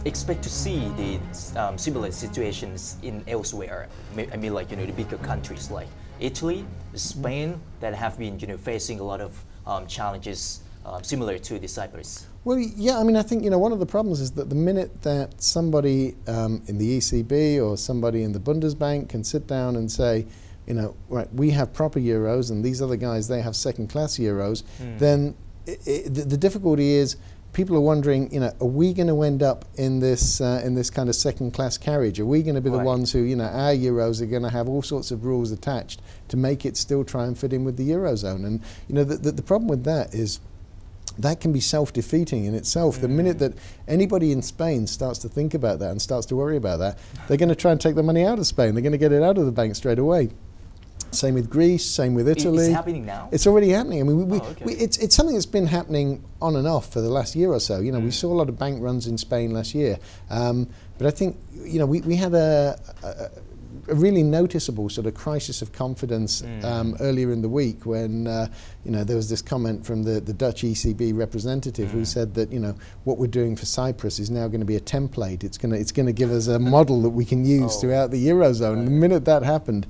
expect to see the similar situations in elsewhere? I mean, like, the bigger countries like Italy, Spain, that have been, facing a lot of challenges similar to the Cyprus. Well, yeah, I mean, I think, one of the problems is that the minute that somebody in the ECB or somebody in the Bundesbank can sit down and say, right, we have proper euros and these other guys, they have second-class euros, then the difficulty is people are wondering, are we going to end up in this kind of second-class carriage? Are we going to be the ones who, our euros are going to have all sorts of rules attached to make it still try and fit in with the eurozone? And the problem with that is that can be self-defeating in itself. The minute that anybody in Spain starts to think about that and starts to worry about that, they're going to try and take the money out of Spain. They're going to get it out of the bank straight away. Same with Greece, same with Italy. It's happening now? It's already happening. I mean, it's something that's been happening on and off for the last year or so. We saw a lot of bank runs in Spain last year. But I think, we had a really noticeable sort of crisis of confidence earlier in the week when there was this comment from the Dutch ECB representative who said that what we're doing for Cyprus is now going to be a template. It's going to give us a model that we can use throughout the eurozone. And the minute that happened,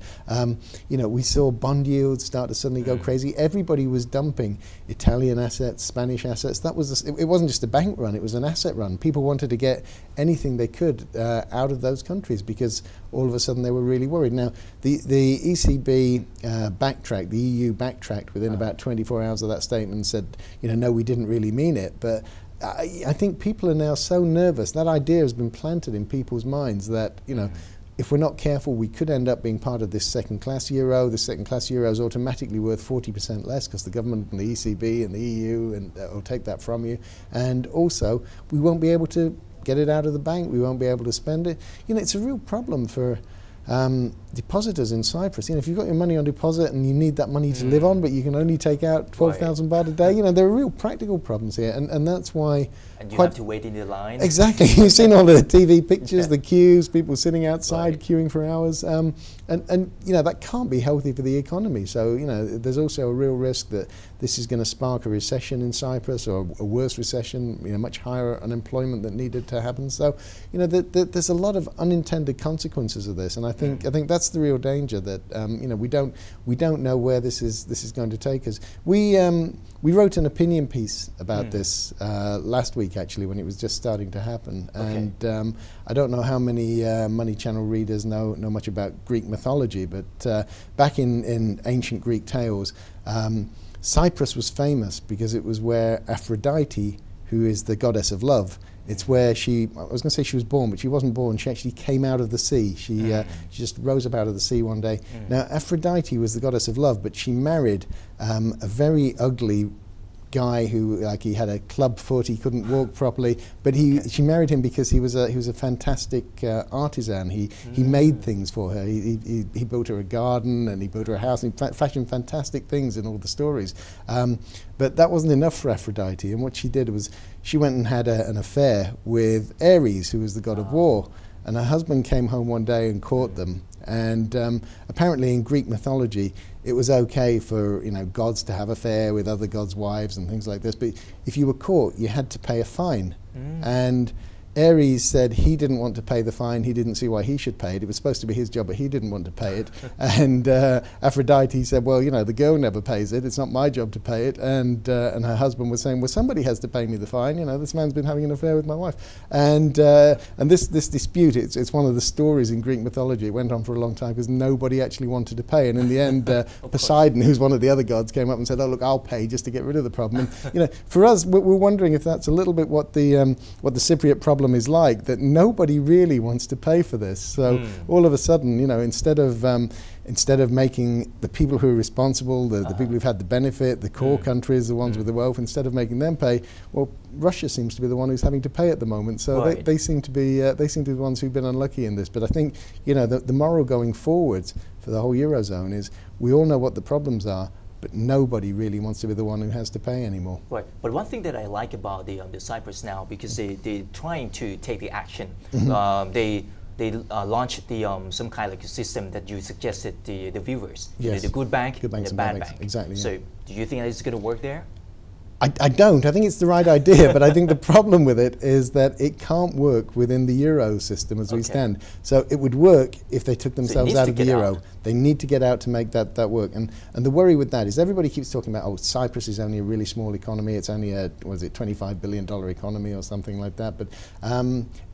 we saw bond yields start to suddenly go crazy. Everybody was dumping Italian assets, Spanish assets. That was it wasn't just a bank run; it was an asset run. People wanted to get anything they could out of those countries because all of a sudden they were really worried. Now, the ECB backtracked, the EU backtracked within about 24 hours of that statement and said, no, we didn't really mean it. But I think people are now so nervous. That idea has been planted in people's minds that, if we're not careful, we could end up being part of this second-class euro. The second-class euro is automatically worth 40% less because the government and the ECB and the EU will take that from you. And also, we won't be able to get it out of the bank. We won't be able to spend it. It's a real problem for depositors in Cyprus. If you've got your money on deposit and you need that money to live on, but you can only take out 12,000 baht a day, there are real practical problems here, and that's why. And you have to wait in the line. Exactly. You've seen all the TV pictures, the queues, people sitting outside queuing for hours, and that can't be healthy for the economy. So there's also a real risk that this is going to spark a recession in Cyprus, or a worse recession, much higher unemployment that needed to happen. So there's a lot of unintended consequences of this, and I think that's the real danger, that we don't know where this is going to take us. We wrote an opinion piece about this last week, actually, when it was just starting to happen. And I don't know how many Money Channel readers know much about Greek mythology, but back in ancient Greek tales, Cyprus was famous because it was where Aphrodite, who is the goddess of love, it's where I was going to say she was born, but she wasn't born. She actually came out of the sea. She just rose up out of the sea one day. Now, Aphrodite was the goddess of love, but she married a very ugly guy who, he had a club foot, he couldn't walk properly, but she married him because he was a fantastic artisan. He made things for her. He built her a garden and he built her a house, and he fashioned fantastic things in all the stories. But that wasn't enough for Aphrodite, and what she did was she went and had an affair with Ares, who was the god of war. And her husband came home one day and caught them. And apparently in Greek mythology, it was okay for gods to have affair with other gods' wives and things like this. But if you were caught, you had to pay a fine. And Ares said he didn't want to pay the fine. He didn't see why he should pay it. It was supposed to be his job, but he didn't want to pay it. And Aphrodite said, well, the girl never pays it. It's not my job to pay it. And her husband was saying, well, somebody has to pay me the fine. This man's been having an affair with my wife. And this dispute, it's one of the stories in Greek mythology. It went on for a long time because nobody actually wanted to pay. And in the end, Poseidon, who's one of the other gods, came up and said, oh, look, I'll pay just to get rid of the problem. And, for us, we're wondering if that's a little bit what the Cypriot problem is like, that nobody really wants to pay for this. So all of a sudden, instead of making the people who are responsible, the people who've had the benefit, the core countries, the ones with the wealth, instead of making them pay, well, Russia seems to be the one who's having to pay at the moment. So they seem to be the ones who've been unlucky in this. But I think the moral going forwards for the whole eurozone is we all know what the problems are, but nobody really wants to be the one who has to pay anymore. Right. But one thing that I like about the Cyprus now, because they're trying to take the action. They launched some kind of system that you suggested the viewers. Yes. The good bank and the bad bank. Exactly. So do you think that it's going to work there? I don't. I think it's the right idea, but I think the problem with it is that it can't work within the euro system as we stand. So it would work if they took themselves out of the euro. They need to get out to make that work. And the worry with that is everybody keeps talking about, oh, Cyprus is only a really small economy. It's only a, was it, $25 billion economy or something like that. But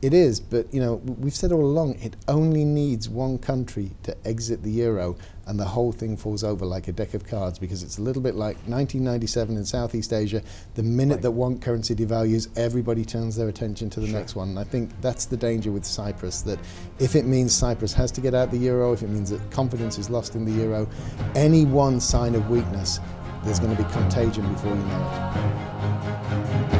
it is. But, you know, we've said all along, it only needs one country to exit the euro, and the whole thing falls over like a deck of cards, because it's a little bit like 1997 in Southeast Asia. The minute that one currency devalues, everybody turns their attention to the next one. And I think that's the danger with Cyprus, that if it means Cyprus has to get out the euro, if it means that confidence is lost in the euro, any one sign of weakness, there's going to be contagion before you know it.